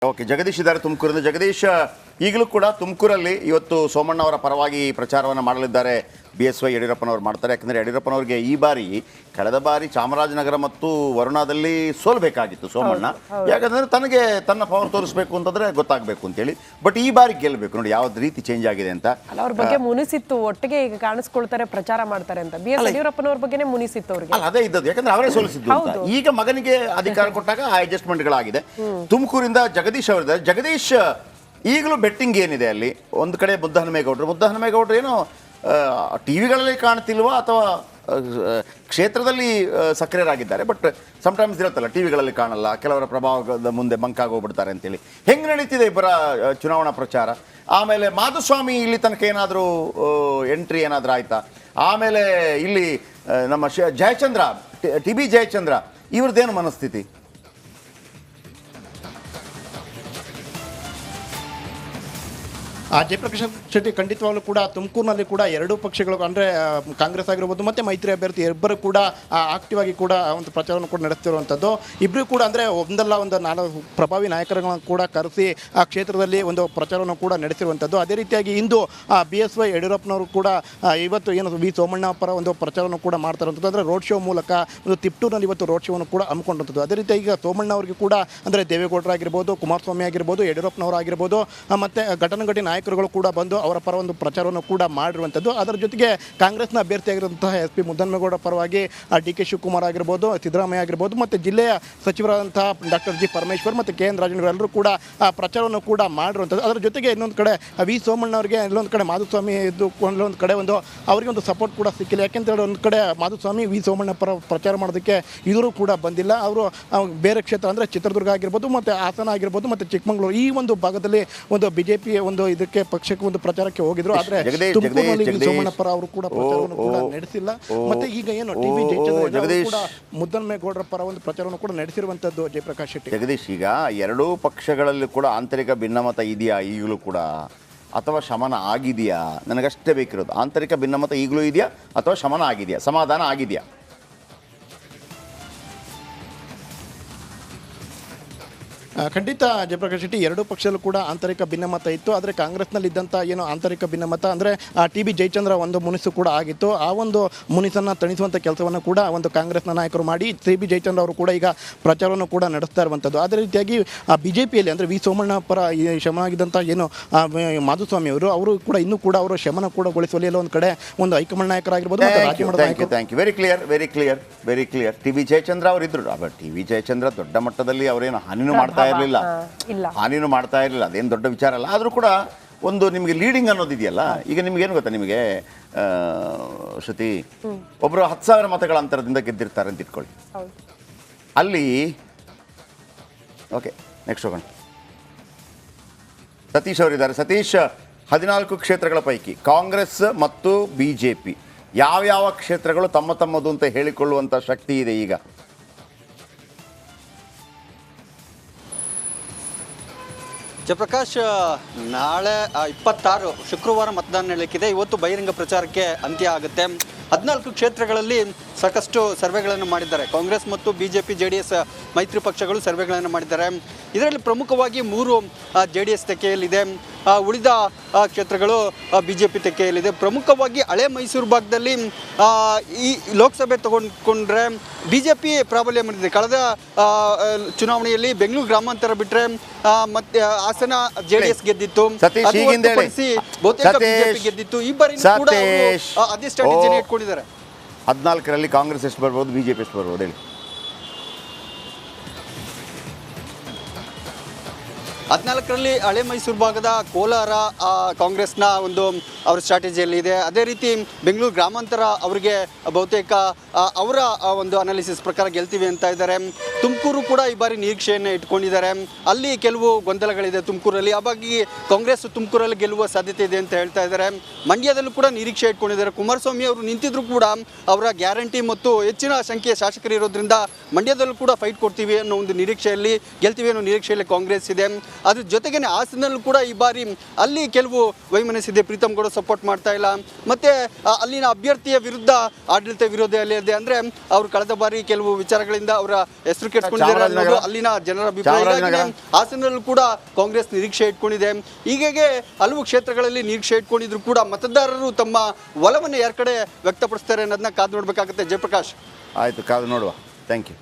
Okay, Jagadish ಇದ್ದಾರೆ ತುಮಕೂರಿಂದ. ಜಗದೀಶ್, ಈಗಲೂ ಕೂಡ ತುಮಕೂರಲ್ಲಿ ಇವತ್ತು ಸೋಮಣ್ಣ ಅವರ ಪರವಾಗಿ ಪ್ರಚಾರವನ್ನು ಮಾಡಲಿದ್ದಾರೆ. BSY ಯಡಿಯೂರಪ್ಪನವರು ಮಾಡ್ತಾರೆ. ಯಾಕಂದರೆ ಯಡಿಯೂರಪ್ಪನವ್ರಿಗೆ ಈ ಬಾರಿ ಕಳೆದ ಬಾರಿ ಚಾಮರಾಜನಗರ ಮತ್ತು ವರುಣಾದಲ್ಲಿ ಸೋಲ್ಬೇಕಾಗಿತ್ತು ಸೋಮಣ್ಣ. ಯಾಕಂದರೆ ತನಗೆ ತನ್ನ ಪವರ್ ತೋರಿಸ್ಬೇಕು ಅಂತಂದ್ರೆ ಗೊತ್ತಾಗಬೇಕು ಅಂತೇಳಿ. ಬಟ್ ಈ ಬಾರಿ ಗೆಲ್ಲಬೇಕು. ನೋಡಿ ಯಾವ್ದು ರೀತಿ ಚೇಂಜ್ ಆಗಿದೆ ಅಂತ. ಅಲ್ಲ, ಅವ್ರ ಬಗ್ಗೆ ಮುನಿಸಿತ್ತು, ಒಟ್ಟಿಗೆ ಈಗ ಕಾಣಿಸ್ಕೊಳ್ತಾರೆ, ಪ್ರಚಾರ ಮಾಡ್ತಾರೆ ಅಂತ. BS ಯಡಿಯೂರಪ್ಪನವ್ರ ಬಗ್ಗೆನೇ ಮುನಿಸಿತ್ತು ಅವ್ರಿಗೆ. ಅಲ್ಲ, ಅದೇ ಇದ್ದದ್ದು. ಯಾಕಂದ್ರೆ ಅವರೇ ಸೋಲಿಸಿದ್ದು ಅಂತ. ಈಗ ಮಗನಿಗೆ ಅಧಿಕಾರ ಕೊಟ್ಟಾಗ ಆ ಅಡ್ಜಸ್ಟ್ಮೆಂಟ್ಗಳಾಗಿದೆ. ತುಮಕೂರಿಂದ ಜಗದೀಶ್ ಅವರಿದ್ದಾರೆ. ಜಗದೀಶ್, ಈಗಲೂ ಬೆಟ್ಟಿಂಗ್ ಏನಿದೆ ಅಲ್ಲಿ? ಒಂದು ಕಡೆ ಮುದ್ದಹನುಮೇಗೌಡರು ಏನೋ ಟಿವಿಗಳಲ್ಲಿ ಕಾಣ್ತಿಲ್ವಾ ಅಥವಾ ಕ್ಷೇತ್ರದಲ್ಲಿ ಸಕ್ರಿಯರಾಗಿದ್ದಾರೆ, ಬಟ್ ಸಮ್ಟೈಮ್ಸ್ ಇರುತ್ತಲ್ಲ ಟಿವಿಗಳಲ್ಲಿ ಕಾಣಲ್ಲ, ಕೆಲವರ ಪ್ರಭಾವದ ಮುಂದೆ ಬಂಕಾಗೋಗ್ಬಿಡ್ತಾರೆ ಅಂತೇಳಿ. ಹೆಂಗೆ ನಡೀತಿದೆ ಇಬ್ಬರ ಚುನಾವಣಾ ಪ್ರಚಾರ? ಆಮೇಲೆ ಮಾಧುಸ್ವಾಮಿ ಇಲ್ಲಿ ತನಕ ಏನಾದರೂ ಎಂಟ್ರಿ ಏನಾದರೂ ಆಯ್ತಾ? ಆಮೇಲೆ ಇಲ್ಲಿ ನಮ್ಮ ಜಯಚಂದ್ರ, TB ಜಯಚಂದ್ರ, ಇವ್ರದ್ದೇನು ಮನಸ್ಥಿತಿ? ಜಯಪ್ರಕಾಶ್ ಶೆಟ್ಟಿ, ಖಂಡಿತವಾಗ್ಲೂ ಕೂಡ ತುಮಕೂರಿನಲ್ಲಿ ಕೂಡ ಎರಡೂ ಪಕ್ಷಗಳು ಅಂದರೆ ಕಾಂಗ್ರೆಸ್ ಆಗಿರ್ಬೋದು ಮತ್ತು ಮೈತ್ರಿ ಅಭ್ಯರ್ಥಿ ಇಬ್ಬರು ಕೂಡ ಆಕ್ಟಿವ್ ಆಗಿ ಕೂಡ ಒಂದು ಪ್ರಚಾರವನ್ನು ಕೂಡ ನಡೆಸ್ತಿರುವಂಥದ್ದು. ಇಬ್ಬರು ಕೂಡ ಅಂದರೆ ಒಂದಲ್ಲ ಒಂದು ಪ್ರಭಾವಿ ನಾಯಕರುಗಳನ್ನು ಕೂಡ ಕರೆಸಿ ಆ ಕ್ಷೇತ್ರದಲ್ಲಿ ಒಂದು ಪ್ರಚಾರವನ್ನು ಕೂಡ ನಡೆಸಿರುವಂಥದ್ದು. ಅದೇ ರೀತಿಯಾಗಿ ಇಂದು BSY ಯಡಿಯೂರಪ್ಪನವರು ಕೂಡ ಇವತ್ತು ಏನು V ಸೋಮಣ್ಣ ಪರ ಒಂದು ಪ್ರಚಾರವನ್ನು ಕೂಡ ಮಾಡ್ತಾ ಇರುವಂಥದ್ದು. ಅಂದರೆ ರೋಡ್ ಶೋ ಮೂಲಕ ಒಂದು ತಿಪ್ಟೂರಿನಲ್ಲಿ ಇವತ್ತು ರೋಡ್ ಶೋವನ್ನು ಕೂಡ ಹಮ್ಮಿಕೊಂಡಂಥದ್ದು. ಅದೇ ರೀತಿ ಈಗ ಸೋಮಣ್ಣ ಅವರಿಗೆ ಕೂಡ ಅಂದರೆ ದೇವೇಗೌಡರಾಗಿರ್ಬೋದು, ಕುಮಾರಸ್ವಾಮಿ ಆಗಿರ್ಬೋದು, ಯಡಿಯೂರಪ್ಪನವರಾಗಿರ್ಬೋದು ಮತ್ತು ಘಟನಾಘಟಿ ನಾಯಕರುಗಳು ಕೂಡ ಬಂದು ಅವರ ಪರ ಒಂದು ಪ್ರಚಾರವನ್ನು ಕೂಡ ಮಾಡಿರುವಂಥದ್ದು. ಅದರ ಜೊತೆಗೆ ಕಾಂಗ್ರೆಸ್ನ ಅಭ್ಯರ್ಥಿಯಾಗಿರುವಂತಹ SP ಮುದ್ದಹನುಮೇಗೌಡ ಪರವಾಗಿ DK ಶಿವಕುಮಾರ್ ಆಗಿರ್ಬೋದು, ಸಿದ್ದರಾಮಯ್ಯ ಆಗಿರ್ಬೋದು ಮತ್ತು ಜಿಲ್ಲೆಯ ಸಚಿವರಾದಂತಹ Dr. G. ಪರಮೇಶ್ವರ್ ಮತ್ತು KN ರಾಜೇಂದ್ರ ಎಲ್ಲರೂ ಕೂಡ ಪ್ರಚಾರವನ್ನು ಕೂಡ ಮಾಡಿರುವಂಥದ್ದು. ಅದರ ಜೊತೆಗೆ ಇನ್ನೊಂದು ಕಡೆ V ಸೋಮಣ್ಣ ಅವರಿಗೆ ಎಲ್ಲೊಂದು ಕಡೆ ಮಾಧುಸ್ವಾಮಿ ಇದ್ದು ಒಂದೊಂದು ಕಡೆ ಅವರಿಗೆ ಒಂದು ಸಪೋರ್ಟ್ ಕೂಡ ಸಿಕ್ಕಿಲ್ಲ. ಯಾಕೆಂತೇಳಿ ಒಂದು ಕಡೆ ಮಾಧುಸ್ವಾಮಿ V ಸೋಮಣ್ಣ ಪರ ಪ್ರಚಾರ ಮಾಡೋದಕ್ಕೆ ಇವರು ಕೂಡ ಬಂದಿಲ್ಲ. ಅವರು ಬೇರೆ ಕ್ಷೇತ್ರ ಅಂದರೆ ಚಿತ್ರದುರ್ಗ ಆಗಿರ್ಬೋದು ಮತ್ತು ಹಾಸನ ಆಗಿರ್ಬೋದು ಮತ್ತು ಚಿಕ್ಕಮಗಳೂರು ಈ ಒಂದು ಭಾಗದಲ್ಲಿ ಒಂದು BJP ಒಂದು ಇದಕ್ಕೆ ಪಕ್ಷಕ್ಕೆ ಒಂದು ಪ್ರಚಾರಕ್ಕೆ ಹೋಗಿದ್ರು. ಆದರೆ ತುಮಕೂರಿನಲ್ಲಿ ಸೋಮಣ್ಣ ಪರ ಅವರು ಕೂಡ ಪ್ರಚಾರವನ್ನು ಕೂಡ ನಡೆಸಿಲ್ಲ. ಮತ್ತೆ ಈಗ ಏನು TB ಜಯಚಂದ್ರ ಕೂಡ ಮುದ್ದಹನುಮೇಗೌಡರ ಪರ ಒಂದು ಪ್ರಚಾರವನ್ನು ಕೂಡ ನಡೆಸಿರುವಂತದ್ದು. ಜಯಪ್ರಕಾಶ್ ಶೆಟ್ಟಿ, ಜಗದೀಶ್, ಈಗ ಎರಡೂ ಪಕ್ಷಗಳಲ್ಲಿ ಕೂಡ ಆಂತರಿಕ ಭಿನ್ನಮತ ಇದೆಯಾ ಈಗಲೂ ಕೂಡ, ಅಥವಾ ಶಮನ ಆಗಿದೆಯಾ? ನನಗಷ್ಟೇ ಬೇಕಿರೋದು. ಆಂತರಿಕ ಭಿನ್ನಮತ ಈಗಲೂ ಇದೆಯಾ ಅಥವಾ ಶಮನ ಆಗಿದೆಯಾ, ಸಮಾಧಾನ ಆಗಿದೆಯಾ? ಖಂಡಿತ ಜಯಪ್ರಕಾಶ್ ಶೆಟ್ಟಿ, ಎರಡೂ ಪಕ್ಷದಲ್ಲೂ ಕೂಡ ಆಂತರಿಕ ಭಿನ್ನಮತ ಇತ್ತು. ಆದರೆ ಕಾಂಗ್ರೆಸ್ನಲ್ಲಿ ಇದ್ದಂಥ ಏನು ಆಂತರಿಕ ಭಿನ್ನಮತ ಅಂದರೆ TB ಜಯಚಂದ್ರ ಒಂದು ಮುನಿಸು ಕೂಡ ಆಗಿತ್ತು. ಆ ಒಂದು ಮುನಿಸನ್ನು ತಣಿಸುವಂಥ ಕೆಲಸವನ್ನು ಕೂಡ ಒಂದು ಕಾಂಗ್ರೆಸ್ನ ನಾಯಕರು ಮಾಡಿ TB ಜಯಚಂದ್ರ ಅವರು ಕೂಡ ಈಗ ಪ್ರಚಾರವನ್ನು ಕೂಡ ನಡೆಸ್ತಾ ಇರುವಂಥದ್ದು. ಅದೇ ರೀತಿಯಾಗಿ BJPಯಲ್ಲಿ ಅಂದರೆ V ಸೋಮಣ್ಣ ಪರ ಶಮನ ಆಗಿದ್ದಂಥ ಏನು ಮಾಧುಸ್ವಾಮಿ ಅವರು ಕೂಡ ಇನ್ನೂ ಕೂಡ ಅವರು ಶಮನ ಕೂಡ ಗೊಳಿಸುವಲ್ಲಿ ಎಲ್ಲ ಒಂದು ಕಡೆ ಒಂದು ಹೈಕಮಾಂಡ್ ನಾಯಕರಾಗಿರ್ಬೋದು. Thank you. Very clear. TB Jayachandra ಅವರು ಇದ್ರು. TB ಜಯಚಂದ್ರ ದೊಡ್ಡ ಮಟ್ಟದಲ್ಲಿ ಅವರೇನು ಹಾನಿನೂ ಮಾಡ್ತಾ ಇರಲಿಲ್ಲ. ಅದೇನು ದೊಡ್ಡ ವಿಚಾರ ಅಲ್ಲ. ಆದರೂ ಕೂಡ ಒಂದು ನಿಮಗೆ ಲೀಡಿಂಗ್ ಅನ್ನೋದಿದೆಯಲ್ಲ. ಈಗ ನಿಮ್ಗೇನು ಗೊತ್ತಾ, ನಿಮಗೆ ಶ್ರುತಿ, ಒಬ್ಬರು 10,000 ಮತಗಳ ಅಂತರದಿಂದ ಗೆದ್ದಿರ್ತಾರೆ ಅಂತ ಇಟ್ಕೊಳ್ಳಿ. ಅಲ್ಲಿ ಓಕೆ, ನೆಕ್ಸ್ಟ್ ಹೋಗೋಣ. ಸತೀಶ್ ಅವರಿದ್ದಾರೆ. ಸತೀಶ್, 14 ಕ್ಷೇತ್ರಗಳ ಪೈಕಿ ಕಾಂಗ್ರೆಸ್ ಮತ್ತು BJP ಯಾವ್ಯಾವ ಕ್ಷೇತ್ರಗಳು ತಮ್ಮದು ಅಂತ ಹೇಳಿಕೊಳ್ಳುವಂಥ ಶಕ್ತಿ ಇದೆ ಈಗ? ಜಯಪ್ರಕಾಶ್, ನಾಳೆ 26 ಶುಕ್ರವಾರ ಮತದಾನ ನಡೆಯಲಿಕ್ಕಿದೆ. ಇವತ್ತು ಬಹಿರಂಗ ಪ್ರಚಾರಕ್ಕೆ ಅಂತ್ಯ ಆಗುತ್ತೆ. 14 ಕ್ಷೇತ್ರಗಳಲ್ಲಿ ಸಾಕಷ್ಟು ಸರ್ವೆಗಳನ್ನು ಮಾಡಿದ್ದಾರೆ. ಕಾಂಗ್ರೆಸ್ ಮತ್ತು BJP JDS ಮೈತ್ರಿ ಪಕ್ಷಗಳು ಸರ್ವೆಗಳನ್ನು ಮಾಡಿದ್ದಾರೆ. ಇದರಲ್ಲಿ ಪ್ರಮುಖವಾಗಿ 3 JDS ತೆಕ್ಕೆಯಲ್ಲಿದೆ, ಉಳಿದ ಕ್ಷೇತ್ರಗಳು BJP ತೆಕ್ಕೆಯಲ್ಲಿದೆ. ಪ್ರಮುಖವಾಗಿ ಹಳೆ ಮೈಸೂರು ಭಾಗದಲ್ಲಿ ಈ ಲೋಕಸಭೆ ತಗೊಂಡ್ರೆ BJP ಪ್ರಾಬಲ್ಯ ಮಾಡಿದೆ. ಕಳೆದ ಚುನಾವಣೆಯಲ್ಲಿ ಬೆಂಗಳೂರು ಗ್ರಾಮಾಂತರ ಬಿಟ್ಟರೆ ಮತ್ತೆ ಹಾಸನ JDS ಗೆದ್ದಿತ್ತು, ಬಹುತೇಕ BJP ಗೆದ್ದಿತ್ತು. ಈ ಬಾರಿ ಕೂಡ ಅದೇ ಸ್ಟ್ರಾಟಜಿಯನ್ನು ಇಟ್ಕೊಂಡಿದ್ದಾರೆ. 14ರಲ್ಲಿ ಕಾಂಗ್ರೆಸ್ ಎಷ್ಟು ಬರ್ಬೋದು, BJP ಎಷ್ಟು ಬರ್ಬೋದು ಹೇಳಿ? 14ರಲ್ಲಿ ಹಳೆ ಮೈಸೂರು ಭಾಗದ ಕೋಲಾರ ಕಾಂಗ್ರೆಸ್ನ ಒಂದು ಅವರ ಸ್ಟ್ರಾಟಜಿಯಲ್ಲಿ ಇದೆ. ಅದೇ ರೀತಿ ಬೆಂಗಳೂರು ಗ್ರಾಮಾಂತರ ಅವರಿಗೆ ಬಹುತೇಕ ಅವರ ಒಂದು ಅನಾಲಿಸಿಸ್ ಪ್ರಕಾರ ಗೆಲ್ತೀವಿ ಅಂತ ಇದ್ದಾರೆ. ತುಮಕೂರು ಕೂಡ ಈ ಬಾರಿ ನಿರೀಕ್ಷೆಯನ್ನು ಇಟ್ಕೊಂಡಿದ್ದಾರೆ. ಅಲ್ಲಿ ಕೆಲವು ಗೊಂದಲಗಳಿದೆ ತುಮಕೂರಲ್ಲಿ. ಹಾಗಾಗಿ ಕಾಂಗ್ರೆಸ್ ತುಮಕೂರಲ್ಲಿ ಗೆಲ್ಲುವ ಸಾಧ್ಯತೆ ಇದೆ ಅಂತ ಹೇಳ್ತಾ ಇದ್ದಾರೆ. ಮಂಡ್ಯದಲ್ಲೂ ಕೂಡ ನಿರೀಕ್ಷೆ ಇಟ್ಕೊಂಡಿದ್ದಾರೆ. ಕುಮಾರಸ್ವಾಮಿ ಅವರು ನಿಂತಿದ್ರು ಕೂಡ ಅವರ ಗ್ಯಾರಂಟಿ ಮತ್ತು ಹೆಚ್ಚಿನ ಸಂಖ್ಯೆಯ ಶಾಸಕರು ಇರೋದ್ರಿಂದ ಮಂಡ್ಯದಲ್ಲೂ ಕೂಡ ಫೈಟ್ ಕೊಡ್ತೀವಿ ಅನ್ನೋ ಒಂದು ನಿರೀಕ್ಷೆಯಲ್ಲಿ, ಗೆಲ್ತೀವಿ ಅನ್ನೋ ನಿರೀಕ್ಷೆಯಲ್ಲಿ ಕಾಂಗ್ರೆಸ್ ಇದೆ. ಅದ್ರ ಜೊತೆಗೇನೆ ಹಾಸನಲ್ಲೂ ಕೂಡ ಈ ಬಾರಿ ಅಲ್ಲಿ ಕೆಲವು ವೈಮನಸ್ಸಿದೆ, ಪ್ರೀತಮ್ ಗೌಡ ಸಪೋರ್ಟ್ ಮಾಡ್ತಾ ಇಲ್ಲ, ಮತ್ತೆ ಅಲ್ಲಿನ ಅಭ್ಯರ್ಥಿಯ ವಿರುದ್ಧ ಆಡಳಿತ ವಿರೋಧಿ ಅಲ್ಲಿದೆ. ಅಂದ್ರೆ ಅವರು ಕಳೆದ ಬಾರಿ ಕೆಲವು ವಿಚಾರಗಳಿಂದ ಅವರ ಹೆಸರು ಕೆಡಿಸ್ಕೊಂಡಿದ್ದಾರೆ ಅನ್ನೋದು ಅಲ್ಲಿನ ಜನರ ಅಭಿಪ್ರಾಯ. ಹಾಸನಲ್ಲೂ ಕೂಡ ಕಾಂಗ್ರೆಸ್ ನಿರೀಕ್ಷೆ ಇಟ್ಕೊಂಡಿದೆ. ಹೀಗೆ ಹಲವು ಕ್ಷೇತ್ರಗಳಲ್ಲಿ ನಿರೀಕ್ಷೆ ಇಟ್ಕೊಂಡಿದ್ರು ಕೂಡ ಮತದಾರರು ತಮ್ಮ ಒಲವನ್ನು ಯಾರ ಕಡೆ ವ್ಯಕ್ತಪಡಿಸ್ತಾರೆ ಅನ್ನೋದನ್ನ ಕಾದು ನೋಡ್ಬೇಕಾಗುತ್ತೆ. ಜಯಪ್ರಕಾಶ್, ಆಯ್ತು, ಕಾದು ನೋಡುವ. Thank you.